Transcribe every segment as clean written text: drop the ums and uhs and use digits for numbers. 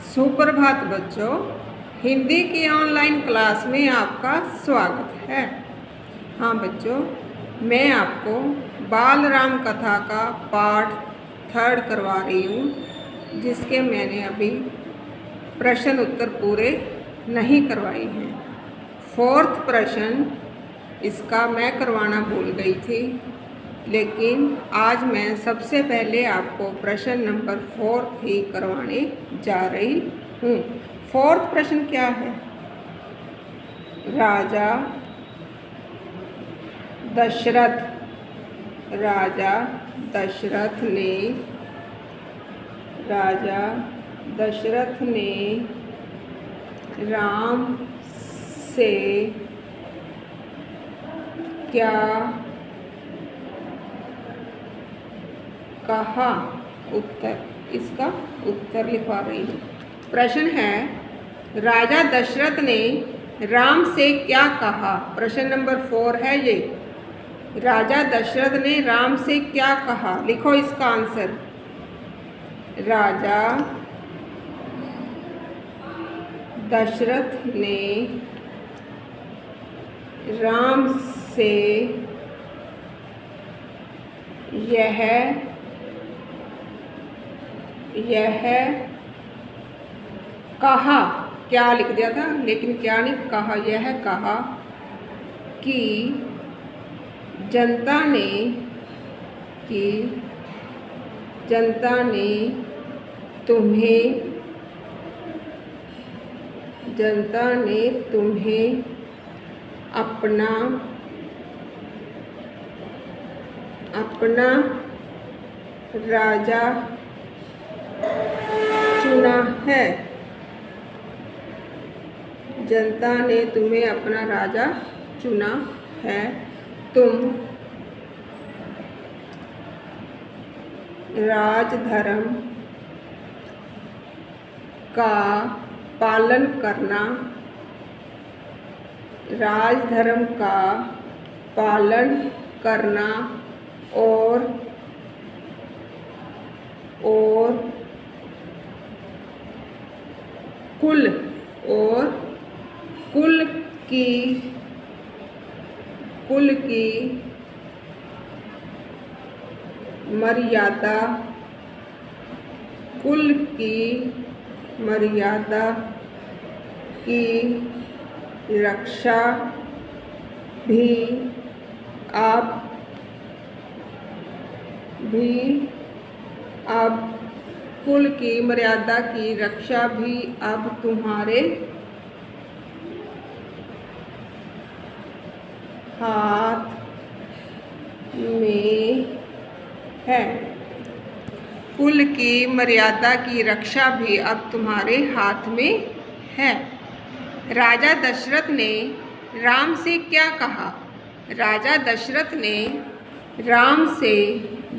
सुप्रभात बच्चों, हिंदी की ऑनलाइन क्लास में आपका स्वागत है। हाँ बच्चों, मैं आपको बाल राम कथा का पाठ 3 करवा रही हूँ, जिसके मैंने अभी प्रश्न उत्तर पूरे नहीं करवाए हैं। 4th प्रश्न इसका मैं करवाना भूल गई थी, लेकिन आज मैं सबसे पहले आपको प्रश्न नंबर 4 ही करवाने जा रही हूँ। 4th प्रश्न क्या है? राजा दशरथ ने राम से क्या कहा? इसका उत्तर लिखवा रही हूँ। प्रश्न है, राजा दशरथ ने राम से क्या कहा? प्रश्न नंबर 4 है ये। राजा दशरथ ने राम से क्या कहा? लिखो इसका आंसर। राजा दशरथ ने राम से यह कहा, क्या लिख दिया था लेकिन क्या नहीं कहा, यह कहा कि जनता ने तुम्हें अपना राजा चुना है। जनता ने तुम्हें अपना राजा चुना है। तुम राजधर्म का पालन करना और कुल की मर्यादा की रक्षा भी अब कुल की मर्यादा की रक्षा भी अब तुम्हारे हाथ में है। कुल की मर्यादा की रक्षा भी अब तुम्हारे हाथ में है। राजा दशरथ ने राम से क्या कहा? राजा दशरथ ने राम से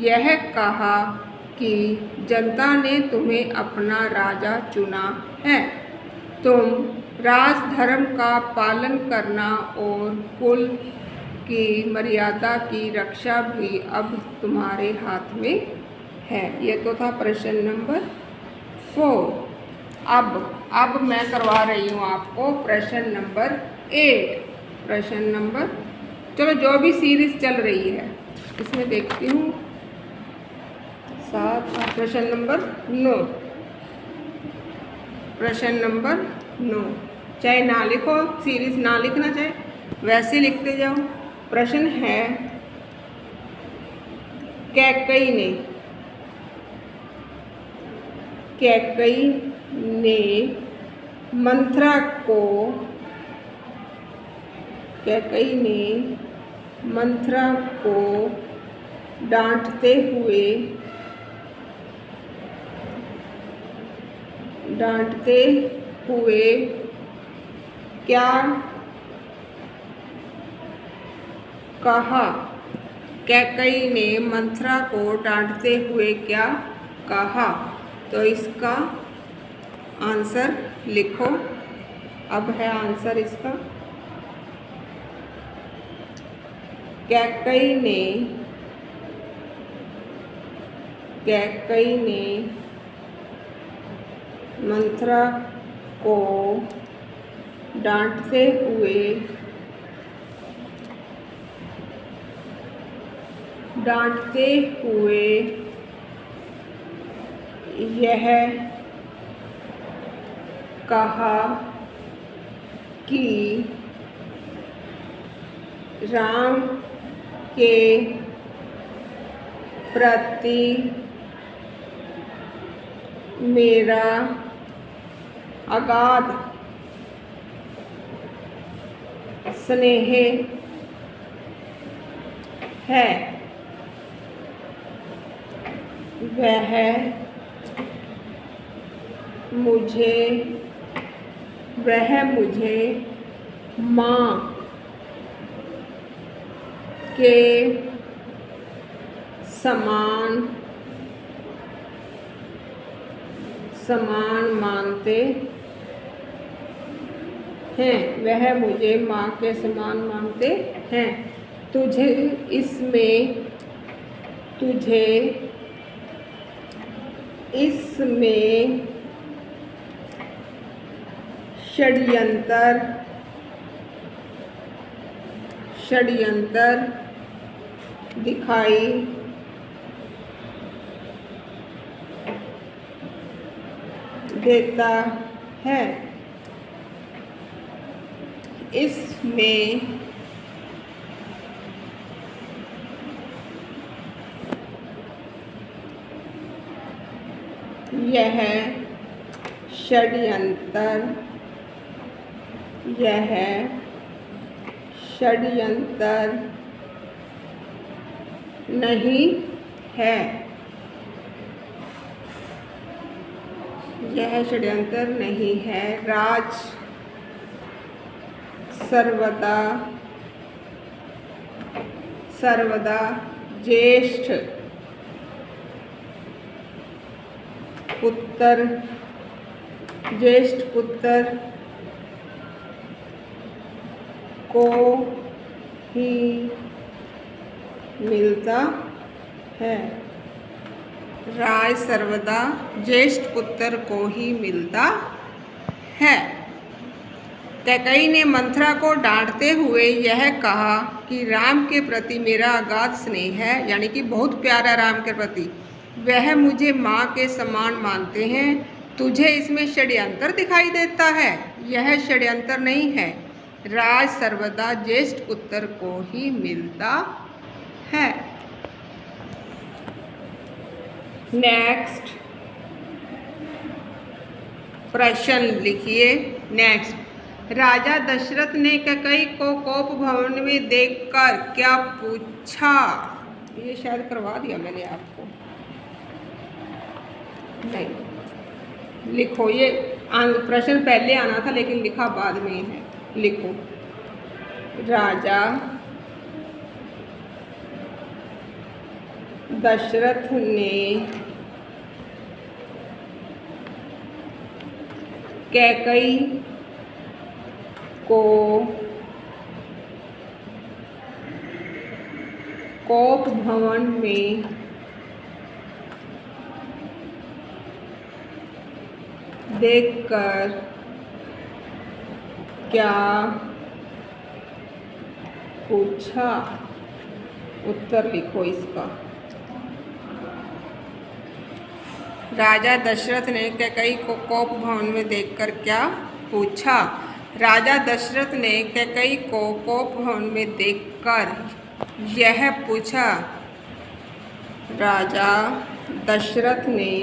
यह कहा कि जनता ने तुम्हें अपना राजा चुना है। तुम राजधर्म का पालन करना और कुल की मर्यादा की रक्षा भी अब तुम्हारे हाथ में है। ये तो था प्रश्न नंबर 4। अब मैं करवा रही हूँ आपको प्रश्न नंबर 8। चलो, जो भी सीरीज चल रही है इसमें देखती हूँ। 7 प्रश्न नंबर 9। प्रश्न नंबर 9 चाहे ना लिखो, सीरीज ना लिखना, चाहे वैसे लिखते जाओ। प्रश्न है, कैकई ने मंथरा को डांटते हुए क्या कहा? कैकई ने मंथरा को डांटते हुए क्या कहा? तो इसका आंसर लिखो। अब है आंसर इसका। कैकई ने मंथरा को डांटते हुए यह कहा कि राम के प्रति मेरा अगाध स्नेह है। वह मुझे माँ के समान मानते हैं। वह मुझे माँ के समान मानते हैं। तुझे इसमें षड्यंतर दिखाई देता है। इसमें यह षड्यंतर नहीं है। यह षड्यंतर नहीं है। राज सर्वदा ज्येष्ठ पुत्र को ही मिलता है। राज सर्वदा ज्येष्ठ पुत्र को ही मिलता है। कैकेयी ने मंथरा को डांटते हुए यह कहा कि राम के प्रति मेरा अगाध स्नेह है, यानी कि बहुत प्यार है राम के प्रति। वह मुझे माँ के समान मानते हैं। तुझे इसमें षड्यंतर दिखाई देता है। यह षड्यंतर नहीं है। राज सर्वदा ज्येष्ठ पुत्र को ही मिलता है। नेक्स्ट प्रश्न लिखिए। नेक्स्ट, राजा दशरथ ने कैकेयी को कोप भवन में देखकर क्या पूछा? ये शायद करवा दिया मैंने आपको, नहीं लिखो। ये प्रश्न पहले आना था लेकिन लिखा बाद में है। लिखो, राजा दशरथ ने कैकेयी को कोप भवन में देखकर क्या पूछा? उत्तर लिखो इसका। राजा दशरथ ने कैकेयी को कोप भवन में देखकर क्या पूछा? राजा दशरथ ने कैकेयी को कोप भवन में देखकर यह पूछा। राजा दशरथ ने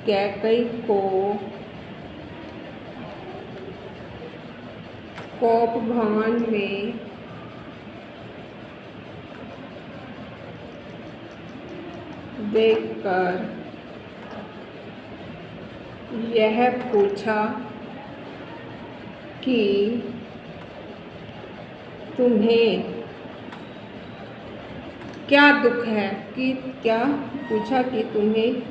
कैकेयी को कोप भवन में देखकर यह पूछा कि तुम्हें क्या दुख है? कि क्या पूछा कि तुम्हें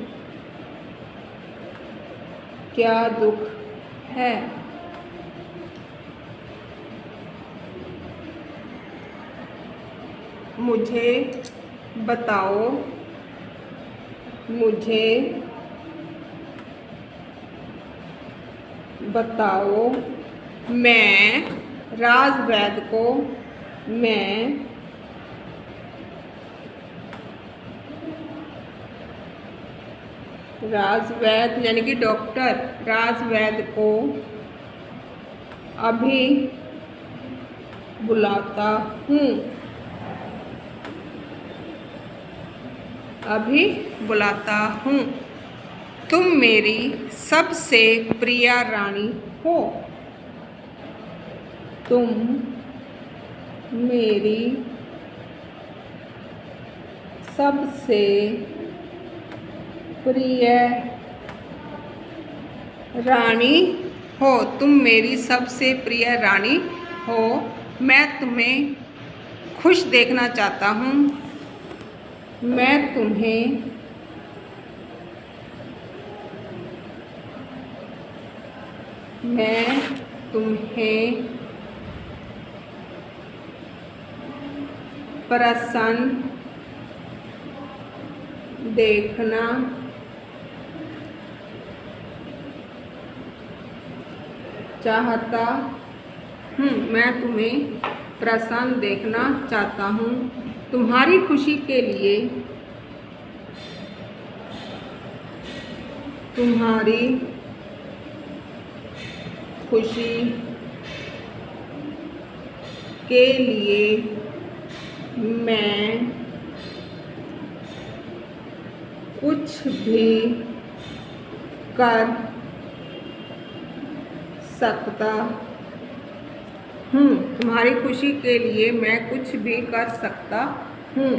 क्या दुख है? मुझे बताओ, मुझे बताओ। मैं राजवैद्य को, मैं राजवैद्य यानी कि डॉक्टर राजवैद्य को अभी बुलाता हूँ, अभी बुलाता हूँ। तुम मेरी सबसे प्रिय रानी हो, तुम मेरी सबसे प्रिय रानी हो, तुम मेरी सबसे प्रिय रानी हो। मैं तुम्हें खुश देखना चाहता हूँ, मैं तुम्हें प्रसन्न देखना चाहता हूँ, मैं तुम्हें प्रसन्न देखना चाहता हूँ। तुम्हारी खुशी के लिए, तुम्हारी खुशी के लिए मैं कुछ भी कर सकता हूँ, तुम्हारी खुशी के लिए मैं कुछ भी कर सकता हूँ।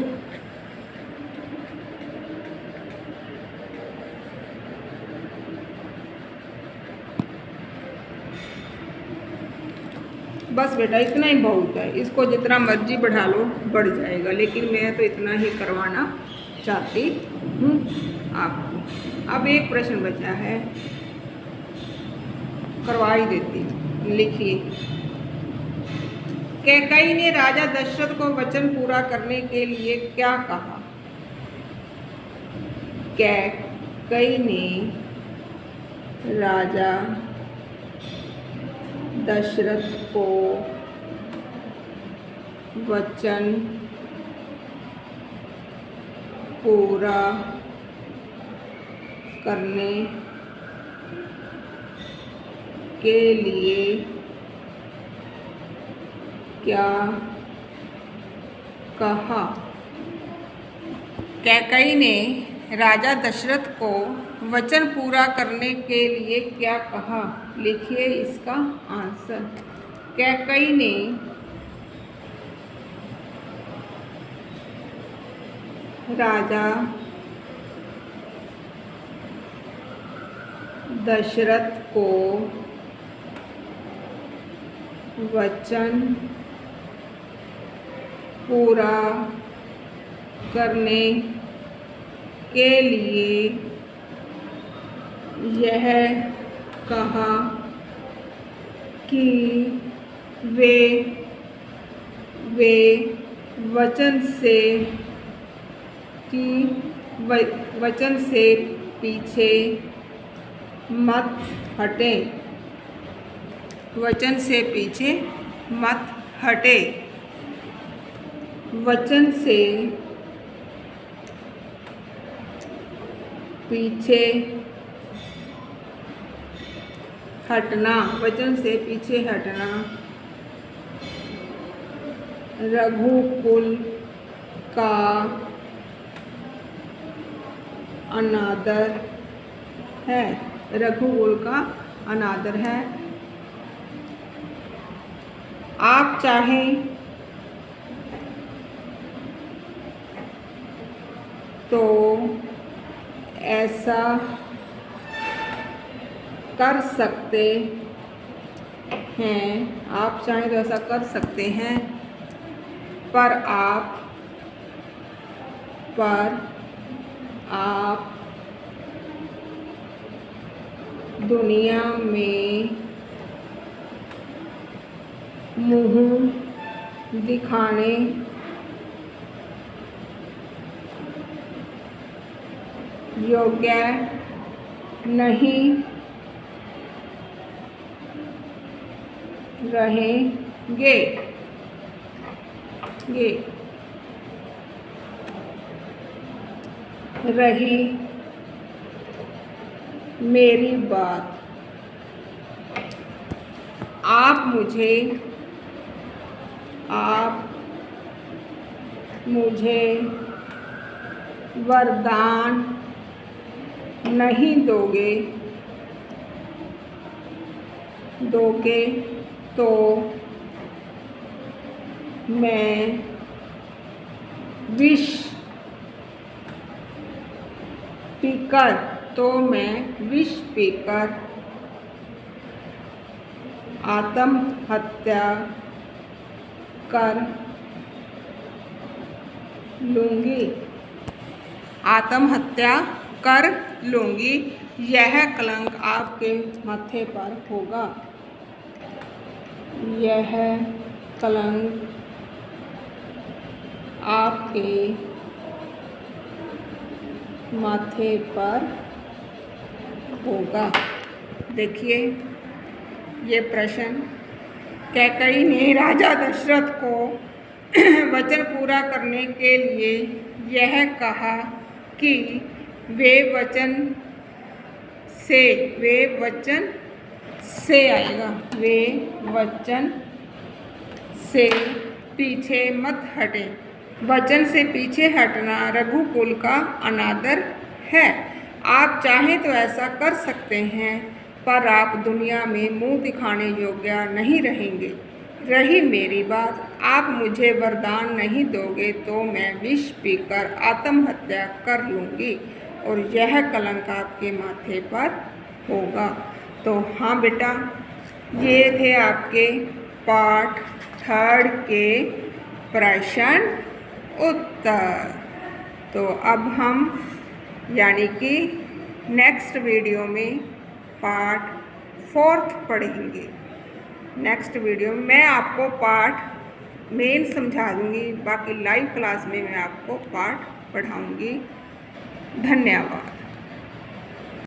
बस बेटा इतना ही बहुत है, इसको जितना मर्जी बढ़ा लो बढ़ जाएगा, लेकिन मैं तो इतना ही करवाना चाहती हूँ आपको। अब एक प्रश्न बचा है, करवा ही देती हूँ। लिखिए, कैकेयी ने राजा दशरथ को वचन पूरा करने के लिए क्या कहा? कैकेयी ने राजा दशरथ को वचन पूरा करने के लिए क्या कहा? कैकेयी ने राजा दशरथ को वचन पूरा करने के लिए क्या कहा? लिखिए इसका आंसर। कैकेयी ने राजा दशरथ को वचन पूरा करने के लिए यह कहा कि वे वचन से पीछे मत हटें, वचन से पीछे मत हटे। वचन से पीछे हटना, वचन से पीछे हटना रघुकुल का अनादर है, रघुकुल का अनादर है। आप चाहें तो ऐसा कर सकते हैं, आप चाहें तो ऐसा कर सकते हैं, पर आप दुनिया में मुँह दिखाने योग्य नहीं रहेंगे। ये रही मेरी बात, आप मुझे वरदान नहीं दोगे तो मैं विष पीकर आत्महत्या कर लूँगी। यह कलंक आपके माथे पर होगा। यह कलंक आपके माथे पर होगा। देखिए ये प्रश्न कैकेयी ने राजा दशरथ को वचन पूरा करने के लिए यह कहा कि वे वचन से पीछे मत हटे। वचन से पीछे हटना रघुकुल का अनादर है। आप चाहें तो ऐसा कर सकते हैं, पर आप दुनिया में मुंह दिखाने योग्य नहीं रहेंगे। रही मेरी बात, आप मुझे वरदान नहीं दोगे तो मैं विष पीकर आत्महत्या कर लूँगी और यह कलंक आपके माथे पर होगा। तो हाँ बेटा, ये थे आपके पार्ट 3 के प्रश्न उत्तर। तो अब हम यानी कि नेक्स्ट वीडियो में पार्ट 4 पढ़ेंगे। नेक्स्ट वीडियो में मैं आपको पार्ट मेन समझा दूँगी, बाकी लाइव क्लास में मैं आपको पार्ट पढ़ाऊँगी। धन्यवाद।